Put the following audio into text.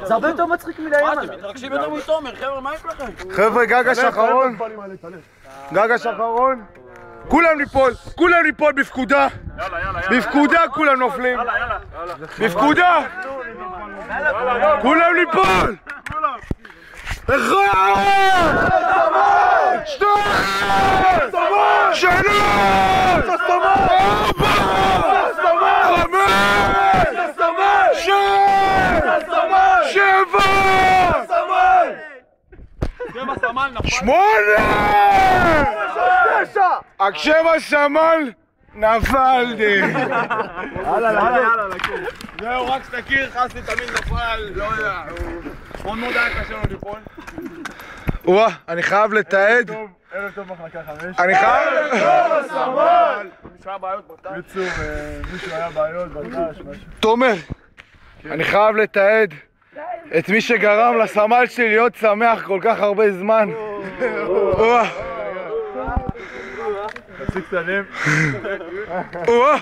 זה הרבה יותר מצחיק מלאיים עליו. אתם מתרגשים יותר מתומר, חבר'ה, מה יש לכם? חבר'ה, גגש אחרון. גגש אחרון. כולם ליפול בפקודה. בפקודה כולם נופלים. בפקודה. כולם ליפול. אחד! שתיים! שלוש! ארבע! חמש! שש! שבע! שמונה! הקשב הסמל נפלתי. יאללה, זהו, רק שתכיר, חסי תמיד נפל, לא יודע, מאוד מאוד היה קשה לו ליפול. וואה, אני חייב לתעד. ערב טוב מחלקה 5. אני חייב... מישהו היה בעיות בטח? מישהו היה בעיות בטח, משהו. תומר, אני חייב לתעד את מי שגרם לסמל שלי להיות שמח כל כך הרבה זמן. וואה. תפסיק סלים. וואה.